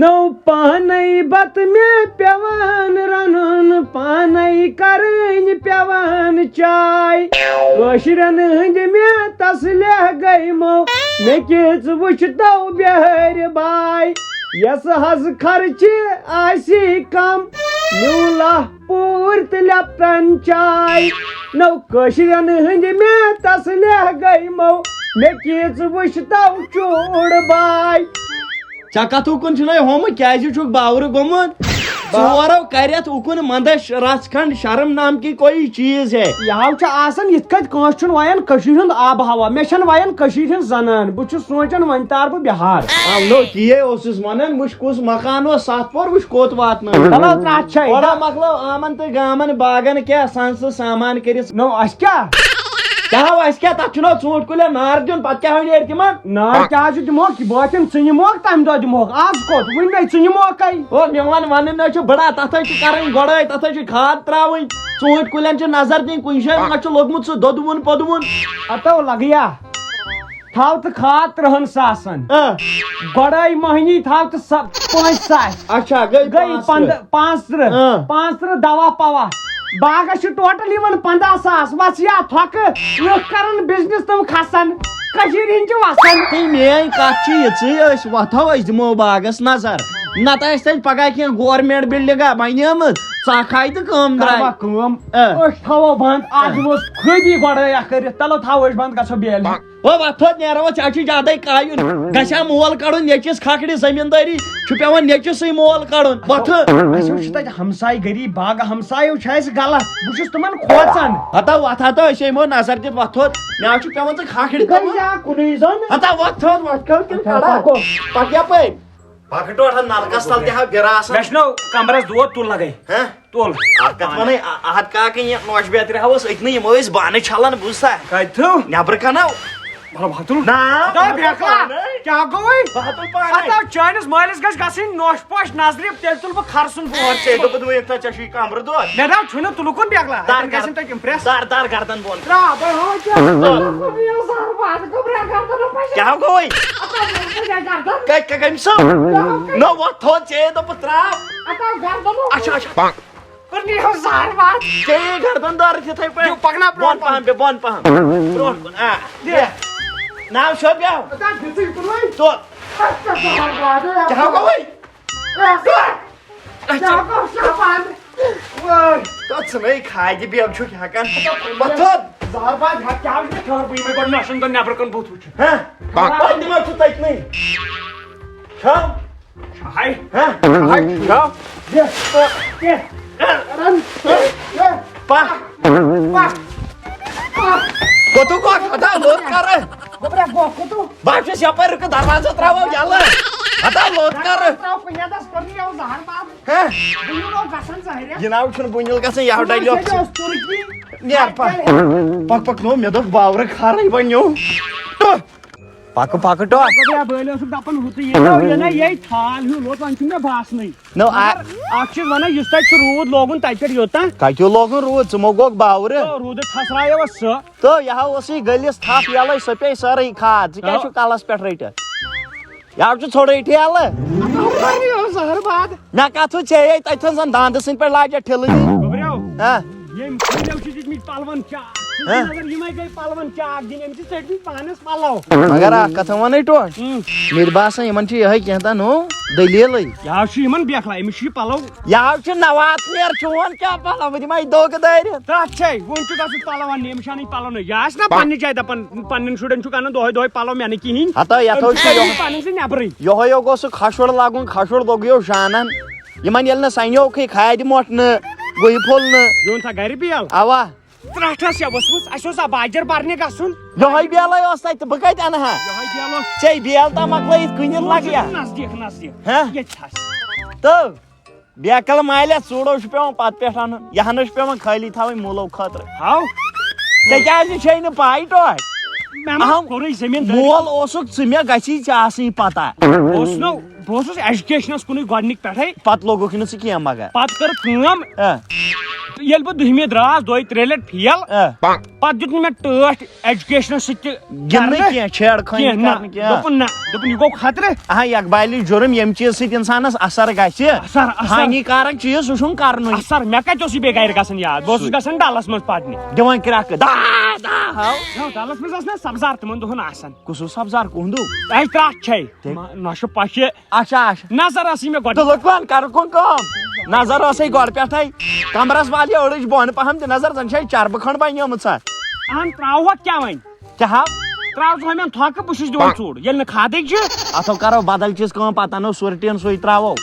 نو پانے بت میں پیوان رنن پانے کرن پیوان چائے کشرن ہند میں تسلح گئی مو میں کیچ وچتو بہر بائی یس حز خرچ آسی کم نیولا پورت لپٹن چائے نو کشرن ہند میں تسلح گئی مو میں کیچ وچتو چوڑ بائی چکت اکن چھ ہوم کیازِ چھُکھ باور گوٚمُت ژورو کرت اکن مندش رچ کھنڈ شرم نام کی کوئی چیز ہے یہ یت کت کانس چھن وایان کشیر ہند آب ہوا مے چھن وایان کشیر ہند زنان بہ چھس سوچان ون تار بہ بہار نو تی اوسس ونان وچ کس مکان اوس ست پور وچ کوت واتن چلو ترٛٹھ چھے تھوڑا مکلو آمن تو گامن باغن کیا سنس سامان کرت نو اس کیا اس کیا تک چھنو ژوٗنٛٹھۍ کُلٮ۪ن نار دیُن پتہٕ کیٛاہ نیرِ تِمن نار کیا دموک باتن ژٕ نموک تمہ دۄہ دموک آز کوت ون مے ژٕ نموکے او میون ونن چھ بڑا تتھ کرن گۄڈے تتھ کھاد تراوٕنۍ ژوٗنٛٹھۍ کُلٮ۪ن چھ نظر دِنۍ کُنہِ جایہِ ما چھُ لوٚگمُت سُہ دۄدوُن پۄدوُن اتو لگیا تھاو تو کھاد 3 ساسن گۄڈے مہنی تھاو تو 5 ساس اچھا گئی 5 دوا پوا باغس ٹوٹل 15 ساس وس یا تھک لوگ کرن بزنس تم کھسن کشیر ہند وسان میٲنۍ کتھ چھِ یِژٕے وۄتھو أسۍ دِمو باغس نظر نتہٕ آسہِ تتہِ پگاہ کینٛہہ گورمینٹ بلڈنگا بنیمٕژ ژکھ آیہِ تہٕ کٲم درٛاے کٲم أسۍ تھاوو بند آز دِمو خٲدی گۄڈے اکھ کٔرِتھ چلو تھاوو أسۍ بند گژھو بیل وۄتھو نیرو ژےٚ چھُ زیادے کایُن گژھِ ہا مول کڑُن نیچِس کھکھرِ زٔمیٖندٲری چھُ پیوان نیچِسٕے مول کڑُن وۄتھٕ اَسہِ چھُ تتہِ ہمساے گری باغ ہمسایو چھِ اَسہِ غلط بہٕ چھُس تِمن کھوژان ہتا وۄتھ ہتا أسۍ یِمو نظر دِتھ وۄتھو مےٚ چھُ پیوان ژٕ کھکھرِ کُنُے زوٚن ہتا وۄتھو پتہٕ یپٲرۍ پکہٕ ٹوٹھ نلکس تل تہِ ہا بِرٕ آسان مےٚ چھُنو کمرس دود تُل لگے تُل کتھ ونے اتھ کاکٕنۍ یہِ نوش بیترِ ہاوس أتنٕے یِم ٲسۍ بانہٕ چھلان بوٗزتھا کتہِ تھو نٮ۪برٕ کنو کیا گوٚو چٲنِس مٲلِس گژھِ گژھٕنۍ نوش پوش نظرِ تیٚلہِ تُلہٕ بہٕ خرسُن بور ژےٚ دوٚپُتھ وۄنۍ ژےٚ چھُے کمرٕ دود مےٚ دپ چھُنہٕ تُلُکُن بیگلا گژھن تۄہہِ اِمپرٮ۪س دار گردن بۄن کیٛاہ گوٚوٕے کٔمۍ سُہ نو وۄتھ تھوٚد ژےٚ دوٚپُتھ ترٛاو اچھا اچھا ژےٚ گردن دار تِتھٕے پٲٹھۍ بۄن پہم بیٚہہ بۄن پہم برونٛٹھ کُن ناو شوبیو تُل کیٛاہ گوٚوٕے ژھٕنٕے کھادِ بیٚب چھُکھ ہٮ۪کان نٮ۪برٕ کُن بُتھ وٕچھُن دِمو چھُ تٔتنٕے کھٮ۪و کوٚتُک گوٚو ہتا لوٚت کر بہٕ چھُس یپٲرۍ رُکہٕ دروازٕ تراوو یلہٕ ہتا لوٚت کر جناب چھُنہٕ بُنِل گژھان یہِ ڈلیو نیر پک پک نو مےٚ دوٚپ باورٕ خارٕے وۄنۍ پکہٕ پکہٕ ٹو بٲلۍ اوسُکھ دپان ہُتہِ یہِ تھال ہیوٗ لوٚت وۄنۍ چھُنہٕ مےٚ باسنٕے نو اکھ چھُس ونان یُس تتہِ چھُ روٗد لوگُن تتہِ پٮ۪ٹھ یوٚتام کتہِ لوگُن روٗد ژٕ مو گوٚکھ باورٕ روٗدٕ ٹھسرایو سُہ تہٕ یہِ ہا اوسُے گٔلِس تھپھ یلے سۄ پیٚیہِ سٲرٕے کھاد ژٕ کیٛازِ چھُکھ کلس پٮ۪ٹھ رٔٹِتھ یَوٕ چھُ ژھوٚرٕے ٹھیلہٕ مےٚ کتھ وٕچھ ژےٚ تتھٮ۪ن زن دانٛدٕ سٕنٛدۍ پٲٹھۍ لاجکھ ٹھِلہٕ دِنۍ ییٚمۍ پھٔلٮ۪و چھِ دِتمٕتۍ پلون چاک مگر یِمے گٔے پلون چاک دِنۍ أمۍ چھِ ژٔٹمٕتۍ پانس پلو مگر اکھ کتھ ونے ٹوٹھ مےٚ تہِ باسان یِمن چھِ یِہے کینٛہہ نو دٔلیٖلٕے یہِ چھُ یِمن بیکھلا أمِس چھُ یہِ پلو یَوٕ چھُ نوات نیر چون کیٛاہ پلو بہٕ دِمے دھوکہٕ دٲرِتھ تتھ چھے وۄنۍ چھُ گژھُن پلو اننہِ أمِس چھِ انٕنۍ پلو نٔے یہِ آسہِ نا پننہِ جایہِ دپان پننٮ۪ن شُرٮ۪ن چھُکھ انان دۄہے دۄہے پلو مےٚ نہٕ کِہینۍ ہتا یتھو پنٕنۍ سۭتۍ نٮ۪برٕے یہے گوٚو سُہ کھشُر لاگُن کھشُر لوٚگیو شانن یِمن ییٚلہِ نہٕ سنیوکھٕے کھادِ موٹھ نہٕ گُہہِ پھوٚل نہٕ یہِ اوٚن تھا گرِ بیل اوا ترٛٹھس یا ؤژھمٕژ اَسہِ اوس باجر برنہِ گژھُن یہے بیلے اوس تتہِ بہٕ کتہِ انہٕ ہا یہے بیل اوس ژےٚ بیل تام مۄکلٲیِتھ کٕنِتھ لگیا نزدیٖک نزدیٖک ییٚتہِ تھَس تہٕ بیکل مالہِ ژوٗڈو چھُ پیوان پتہٕ پٮ۪ٹھ انُن یہِ ہنہٕ چھُ پیوان خٲلی تھاوٕنۍ موٗلو خٲطرٕ ہاو ژےٚ کیٛازِ چھے نہٕ پاے ٹوٹھ کوٚرُے زٔمیٖن مول اوسُکھ ژٕ مےٚ گژھی ژےٚ آسٕنۍ پتہ بہٕ اوسُس ایجوکیشنس کُنُے گۄڈنِک پٮ۪ٹھے پتہٕ لوٚگُکھ نہٕ ژٕ کینٛہہ مگر پتہٕ کٔر کٲم ییٚلہِ بہٕ 10مہِ درٛاس 2-3 لٹہِ فیل پتہٕ دیُت نہٕ مےٚ ٹٲٹھ ایجوکیشنس سۭتۍ گِنٛدنہٕ کینٛہہ چھیڑ خٲنی کرنہٕ کینٛہہ دوٚپُن نہ دوٚپُن یہِ گوٚو خطرٕ اقبالی جُرم ییٚمہِ چیٖز سۭتۍ انسانس اثر گژھِ ہانی کارک چیٖز سُہ چھُنہٕ کرنُے سر مےٚ کتہِ اوس یہِ بیٚیہِ گرِ گژھان یاد بہٕ اوسُس گژھان ڈلس منٛز پرنہِ دِوان کرٛٮ۪کہٕ ڈلس منٛز ٲس نہ سبزار تِمن دۄہن آسان کُس اوس سبزار کُہندوٗ اَسہِ ترٛٹھ چھے نہ چھُ پشہِ اچھا اچھا نظر ٲسٕے مےٚ گۄڈٕ لُکن کرُن کٲم نظر ٲسٕے گۄڈٕ پٮ۪ٹھے کمرس والہِ أڑٕج بۄنہٕ پہم تہِ نظر زن چھے چربہٕ کھنٛڈ بنیٲمٕژ اہن تراوہوکھ کیٛاہ وۄنۍ کیٛاہ ہا تراو ژٕ ہُمین تھۄکہٕ بہٕ چھُس دِوان ژوٚڑ ییٚلہِ نہٕ کھادٕے چھِ اتھو کرو بدل چیٖز کٲم پتہٕ انو سُرٹین سُے تراوو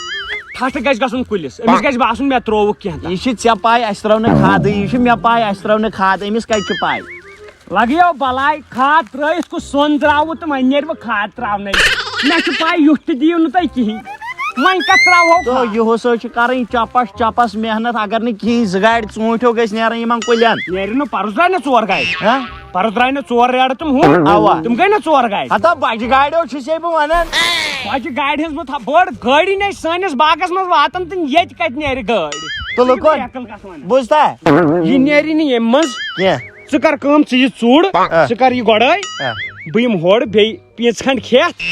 ٹھٹھ گژھِ گژھُن کُلِس أمِس گژھِ باسُن مےٚ ترووُکھ کینٛہہ یہِ چھِ ژےٚ پاے اسہِ ترٲو نہٕ کھادٕے یہِ چھِ مےٚ پاے اسہِ ترٲو نہٕ کھاد أمِس کتہِ چھِ پاے لگیو بلاے کھاد ترٲیِتھ کُس سۄن درٛاوُ تہٕ وۄنۍ نیرِ وۄنۍ کھاد تراونَے مےٚ چھِ پاے یُتھ تہِ دِیِو نہٕ تُہۍ کِہینۍ وۄنۍ کتھ تراوہو تہٕ یِہُس حظ چھِ کرٕنۍ چپس چپس محنت اگر نہٕ کِہینۍ 2 گاڑِ ژوٗنٛٹھیو گژھِ نیرٕنۍ یِمن کُلٮ۪ن نیرِ نہٕ پرُس درٛاے نہٕ 4 گاڑِ پرُس درٛاے نہٕ 4 ریڈٕ تِم اوا تِم گٔے نہ 4 گاڑِ ہتا بجہِ گاڑیو چھُسے بہٕ ونان بجہِ گاڑِ ہٕنٛز بہٕ تھاو بٔڑ گٲڑی نَے سٲنِس باغس منٛز واتان تہٕ ییٚتہِ کتہِ نیرِ گٲڑۍ تہٕ لُکن بوٗزتھا یہِ نیرِ نہٕ ییٚمہِ منٛز کینٛہہ ژٕ کر کٲم ژٕ یہِ ژوٚڑ ژٕ کر یہِ گۄڈٲے بہٕ یِمہٕ ہورٕ بیٚیہِ 5 کھنٛڈ کھٮ۪تھ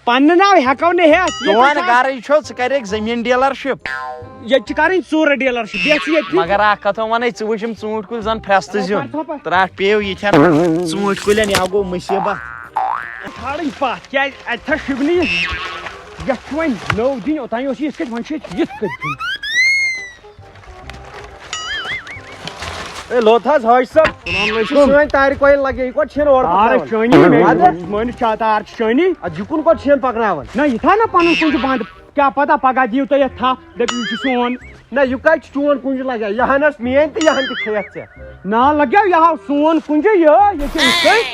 پننہِ ناو ہٮ۪کو نہٕ ہٮ۪تھ چون گرٕے چھُ ژٕ کرکھ زٔمیٖن ڈیلرشِپ ییٚتہِ چھِ کرٕنۍ ژوٗرٕ ڈیلرشِپ بیٚیہِ چھِ ییٚتہِ مگر اکھ کتھ ونے ژٕ وٕچھ یِم ژوٗنٛٹھۍ کُلۍ زن فرٛستہٕ زیُن ترٛٹھ پیٚیو یِتھٮ۪ن ژوٗنٛٹھۍ کُلٮ۪ن یا گوٚو مُصیٖبت کھالٕنۍ پتھ کیازِ اتہِ تھا شُبنہٕ یہِ یتھ چھُ وۄنۍ نٔو دِنۍ اوٚتانۍ اوس یہِ یِتھ کٔٹھۍ وۄنۍ چھُ یِتھ کٔٹھۍ دیُن لوٚت حظ حٲج صٲب سٲنۍ تارِ کویل لگے یہِ کوٚت چھِن اورٕ تار چٲنی مٲنِتھ چھا تار چھِ چٲنی یہِ کُن کوٚت چھِن پکناوان نہ یہِ تھاو نا پنُن کُنجہِ بنٛد کیٛاہ پتہ پگاہ دِیِو تُہۍ یتھ تھپھ دٔپِو یہِ چھُ سون نہ یہِ کتہِ چھُ چون کُنجہِ لگے یہِ ہن ٲس میٲنۍ تہٕ یہِ ہن تہِ کھیٚیَکھ ژےٚ نا لگیو یہِ ہاو سون کُنجہِ یہِ چھِ یِتھ کٔٹھۍ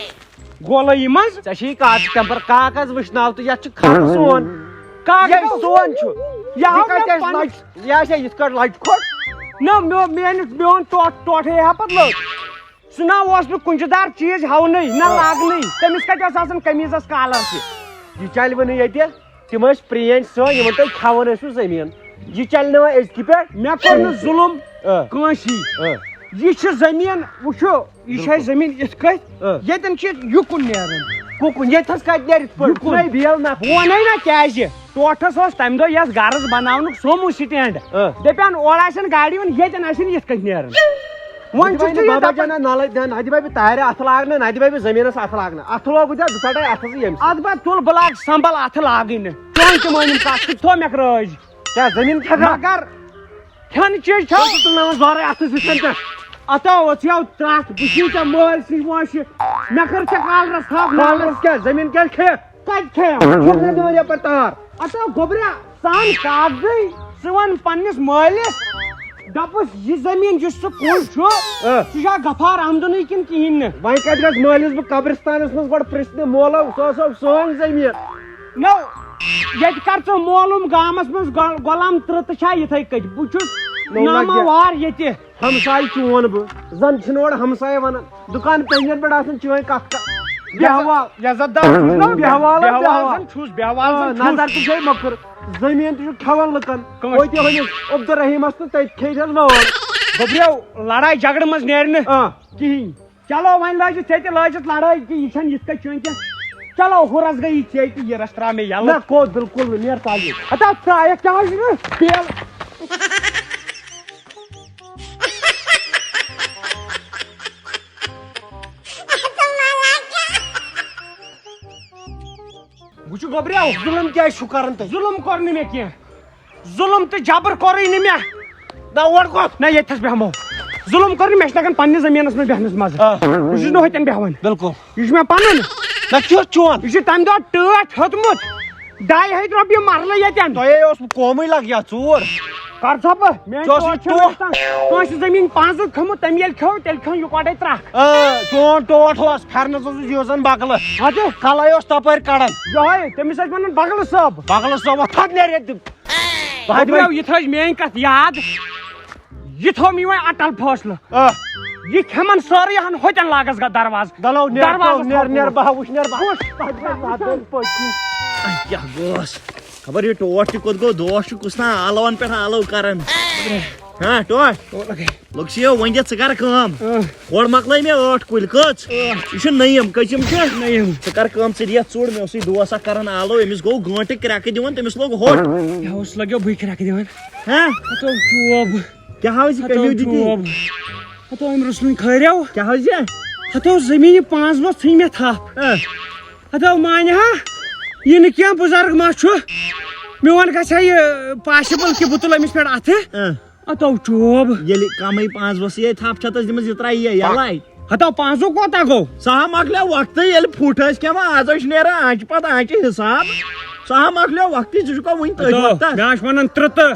گولٲیی منٛز ژےٚ چھی کاغذ ٹیمپر کاغذ وٕچھناو تہٕ یتھ چھُ خط سون کاغذ سون چھُ یہِ ہاو کتہِ آسہِ لچہِ یہِ آسیا یِتھ کٲٹھۍ لچہِ کھوٚٹ نہ میون ٹوٹھٕے ہا پتہٕ لٔٹ سُہ نہ اوس نہٕ کُنجہِ دار چیٖز ہاونٕے نہ لاگنٕے تٔمِس کتہِ اوس آسان قمیٖضس کالر تہِ یہِ چلہِ وۄنۍ ییٚتہِ تِم ٲسۍ پرٛٲنۍ سٲنۍ یِمن تُہۍ کھٮ۪وان ٲسوٕ زٔمیٖن یہِ چلہِ نہٕ وۄنۍ أزکہِ پٮ۪ٹھ مےٚ کوٚر نہٕ ظُلُم کٲنٛسی یہِ چھِ زٔمیٖن وٕچھو یہِ چھِ اَسہِ زٔمیٖن یِتھ کٔٹھۍ ییٚتٮ۪ن چھِ یُکُن نیران کُکُن ییٚتھس کتہِ نیرِ یِتھ پٲٹھۍ بیل نہ بہٕ ونے نا کیازِ ٹوٹھس اوس تمہِ دۄہ یس گرس بناونُک سوموٗ سٹینڈ دپان اورٕ آسن گاڑِ وۄنۍ ییٚتٮ۪ن آسن یِتھ کٔٹھۍ نیران وۄنۍ چھُس بابا جانا نہ دِمے بہٕ تارِ اَتھٕ لاگنہٕ نہ دِمے بہٕ زٔمیٖنس اَتھٕ لاگنہٕ اَتھٕ لوگُے ژےٚ بہٕ ژٹے اَتھٕ ییٚمہِ اتھ بہٕ تُل بہٕ لاگہٕ سمبل اتھٕ لاگٕنۍ نہٕ چون تہِ مٲنِم کتھ سُہ تھوٚو مےٚ رٲزۍ کیٛاہ زٔمیٖن کھٮ۪کھا مگر کھٮ۪نہٕ چیٖز چھو تُلناوان زورے اَتھٕ سۭتۍ پٮ۪ٹھ اتو ژھیو ترٛٹھ بہٕ چھُے ژےٚ مٲلۍ سٕنٛز وٲنٛسہِ مےٚ کٔر ژےٚ کالرس تھپھ کالرس کیٛاہ زٔمیٖن کیٛازِ کھیٚیَکھ کتہِ کھیٚیَم چھُکھ دِوان یپٲرۍ تار اتو گوٚبرا سان کاغذٕے ژٕ وَن پننِس مٲلِس دپُس یہِ زٔمیٖن یُس سُہ کُل چھُ سُہ چھا غفار آمدنٕے کِنہٕ کِہینۍ نہٕ وۄنۍ کتہِ گژھِ مٲلِس بہٕ قبرستانس منٛز گۄڈٕ پرژھنہِ مولو سُہ اوسا سٲنۍ زٔمیٖن نو ییٚتہِ کر ژٕ معلوٗم گامس منٛز غۄلام ترٕٛہ تہٕ چھا یِتھٕے کٔٹھۍ بہٕ چھُس ناماوار ییٚتہِ ہمساے چون بہٕ زن چھِنہٕ اورٕ ہمساے ونان دُکان پنجن پٮ۪ٹھ آسان چٲنۍ کتھ نظر تہِ چھے مۄکُر زٔمیٖن تہِ چھُ کھٮ۪وان لُکن توتہِ ؤنِو عبدالرحیٖمس تہٕ تتہِ کھیٚیہِ لٲر گوٚبریو لڑایہِ جگڑٕ منٛز نیرِ نہٕ کِہینۍ چلو وۄنۍ لٲجِتھ ژےٚ تہِ لٲجِتھ لڑٲے کہِ یہِ چھنہٕ یِتھ کٔٹھۍ چٲنۍ کینٛہہ چلو ہُرس گٔیی ژےٚ تہِ یہِ رس ترٛاو مےٚ یلہٕ نہ کوٚت بِلکُل نہٕ نیر تالی ہتا ترٛایکھ کیٛاہ چھُ بیل وٕچھ گوٚبریو ظُلم کیٛازِ چھُو کران تُہۍ ظُلم کوٚر نہٕ مےٚ کینٛہہ ظُلم تہٕ جبر کوٚرُے نہٕ مےٚ نہ اور کوٚت نہ ییٚتھس بیٚہمو ظُلم کوٚر نہٕ مےٚ چھِ لگان پننِس زٔمیٖنس منٛز بیٚہنس مزٕ بہٕ چھُس نہٕ ہوٚتٮ۪ن بیٚہوان بِلکُل یہِ چھُ مےٚ پنُن نہ کیُتھ چون یہِ چھُ تمہِ دۄہ ٹٲٹھ ہیوٚتمُت 2,500 رۄپیہِ مرلہٕ ییٚتٮ۪ن تۄہے اوس قومٕے لگیا ژوٗر کر ژھۄپہٕ کٲنٛسہِ زٔمیٖن 5 کھیوٚمُت تٔمۍ ییٚلہِ کھیوٚو تیٚلہِ کھیوٚو یِکوٹے ترٛکھ چون ٹوٹھ اوس پھرنس اوسُس یہِ زن بغلہٕ اَدٕ کلے اوس تپٲرۍ کڑان یِہوے تٔمِس ٲسۍ ونان بغلہٕ صٲب بغلہٕ صٲب تھد نیرِ یہِ تھٲوِ میٲنۍ کتھ یاد یہِ تھوٚو مےٚ وۄنۍ اٹل فٲصلہٕ یہِ کھٮ۪من سٲرٕے ہن ہوٚتٮ۪ن لاگس دروازٕ کیٛاہ گوس خبر یہِ ٹوٹھ تہِ کوٚت گوٚو دوس چھُ کُس تام ٲلون پٮ۪ٹھ ٲلو کران ہاں ٹوٹ لوگ چھِ ون دِ ژٕ کر کٲم ہورٕ مۄکلٲے مےٚ 8 کُلۍ کٔژ یہِ چھُ نٔیِم کٔژِم چھِ نٔیِم ژٕ کر کٲم ژٕ دِ ژوٚر مےٚ اوسُے دوس اکھ کران آلو أمِس گوٚو گٲنٛٹہٕ کرٛٮ۪کہٕ دِوان تٔمِس لوٚگ ہوٚٹ اوس لگیو بٕے کرٛٮ۪کہٕ دِوان ہاں ہتو چوب کیٛاہ حظ یہِ کٔمیو دِتی ہتو أمۍ رُسلٕنۍ کھٲریو کیٛاہ حظ یہِ ہتو زٔمیٖنہِ 5 لوٚژ ژھٕنۍ مےٚ تھپھ ہتو مانہِ ہا یہِ نہٕ کینٛہہ بُزرگ ما چھُ میون گژھِ ہا یہِ پاسِبٕل کہِ بہٕ تُلہٕ أمِس پٮ۪ٹھ اَتھٕ ہتو چوب ییٚلہِ کمٕے 5 ؤژھٕے تھپھ چھتس دِمٕژ یہِ ترٛایہِ یلے ہتو 5 کوتاہ گوٚو سُہ ہا مۄکلیو وقتٕے ییٚلہِ پھُٹ ٲسۍ کھٮ۪وان آز ٲسۍ نیران آنچہِ پتہٕ آنچہِ حساب سُہ ہا مۄکلیو وقتٕے ژٕ چھُکھا وُنہِ تٔتھۍ وقتس مےٚ چھِ ونان 3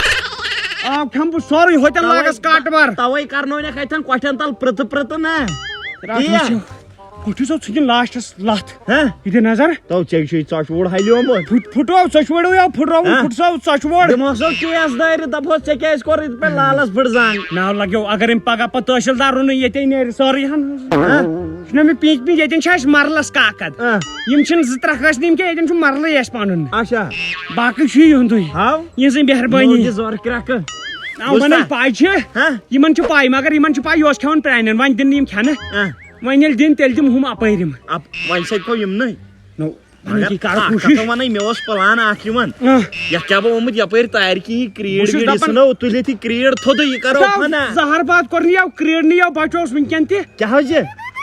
آب کھٮ۪مہٕ بہٕ سورُے ہوٚتٮ۪ن لاگس کٹ بر توے کرنونیکھ اتٮ۪ن کۄٹھٮ۪ن تل پرٛژٕ نا پھُٹہِ صٲب ژھٕنِن لاسٹس لتھ ہاں یہِ دِ نظر تو ژےٚ چھُے ژۄچوور ہلیومُت پھُٹو ژۄچوٲڑیو پھُٹرووُن پھُٹ صٲب ژۄچوور دِمہوس کیس دٲرِتھ دپہوس ژےٚ کیازِ کوٚر یِتھ پٲٹھۍ لالس بٔڑ زنگ ناو لگیو اگر أمۍ پگاہ پتہٕ تحصیٖلدار روٚنُے ییٚتے نیرِ سٲرٕے ہن چھُنہ مےٚ پِنٛچ پِنٛچ ییٚتٮ۪ن چھِ اَسہِ مرلس کاکد یِم چھِنہٕ 2-3 کٲنٛسہِ نہٕ کینٛہہ ییٚتٮ۪ن چھُ مرلٕے اَسہِ پنُن اچھا باقٕے چھُ یِہُنٛدُے ہاو یِہٕنٛزٕے مہربٲنی زور کرٛٮ۪کہٕ یِمن پاے چھِ یِمن چھِ پاے مگر یِمن چھِ پاے یہِ اوس کھٮ۪وان پرٛانٮ۪ن وۄنۍ دِنہٕ یِم کھٮ۪نہٕ وۄنۍ ییٚلہِ دِنۍ تیٚلہِ دِمہٕ ہُم اپٲرۍ یِم وۄنۍ سۭتۍ گوٚو یِمنٕے کرو کوٗشِش وَنٕے مےٚ اوس پلان اکھ یِمن یتھ کیاہ بہٕ ووٚنمُت یپٲرۍ تارِ کِنۍ یہِ کریٖڈ ویٖڈ ژھٕنو تُلِتھ یہِ کریٖڈ تھوٚدُے یہِ کرو فنا زہرباد کوٚر نہٕ یو کریٖڈ نہٕ یو بچوس وٕنکٮ۪ن تہِ کیٛاہ حظ یہِ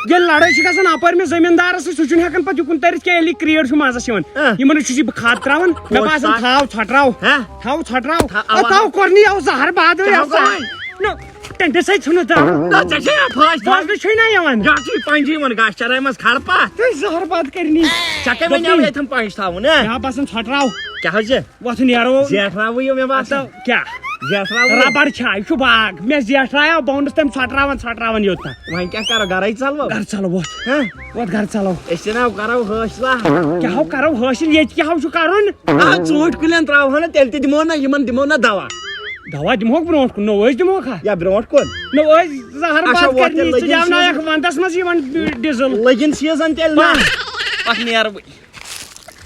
ییٚلہِ لڑٲے چھِ گژھان اپٲرۍ مےٚ زٔمیٖندارس سۭتۍ سُہ چھُنہٕ ہٮ۪کان پتہٕ یُکُن تٔرِتھ کینٛہہ ییٚلہِ یہِ کریٖڈ چھُ مزس یِوان یِمن چھُس بہٕ کھاد تراوان مےٚ باسان تھاو ژھۄٹراو تھاو کوٚر نہٕ یو زہرباد ٹنٹہِ سۭتۍ ژھٕنو فٲصلہٕ چھُے نا یِوان پنجہِ یِمن گاسہٕ چرٲے منٛز کھڑ پتھ زہرباد کرنی ژےٚ کیٛاہ وَنیو ییٚتھن پنٛج تھاوُن مےٚ باسان ژھۄٹراو کیٛاہ حظ یہِ وۄتھ نیرو زیٹھراوٕے یہِ مےٚ باسان کیٛاہ زیٹھراوٕے ربڑ چھا یہِ چھُ باغ مےٚ زیٹھرایو بہٕ اوٚنُس تٔمۍ ژھۄٹراوان یوٚتن وۄنۍ کیٛاہ کرو گرے ژلو گرٕ ژلو وۄتھ گرٕ ژلو أسۍ جناب کرو حٲصلہ کیٛاہ کرو حٲصِل ییٚتہِ کیٛاہ چھُ کرُن ژوٗنٛٹھۍ کُلٮ۪ن تراوہو نہٕ تیٚلہِ تہِ دِمو نہ یِمن دِمو نہ دوا دوا دِمہوکھ برونٛٹھ کُن نوٚو ٲسۍ دِمہوکھا یا برونٛٹھ کُن نوٚو ٲسۍ زہرباد کرنی ژٕ دیاونایکھ ونٛدس منٛز یِمن ڈِزل لٔگِن سیٖزن تیٚلہِ نا پتہٕ نیرٕ بہٕ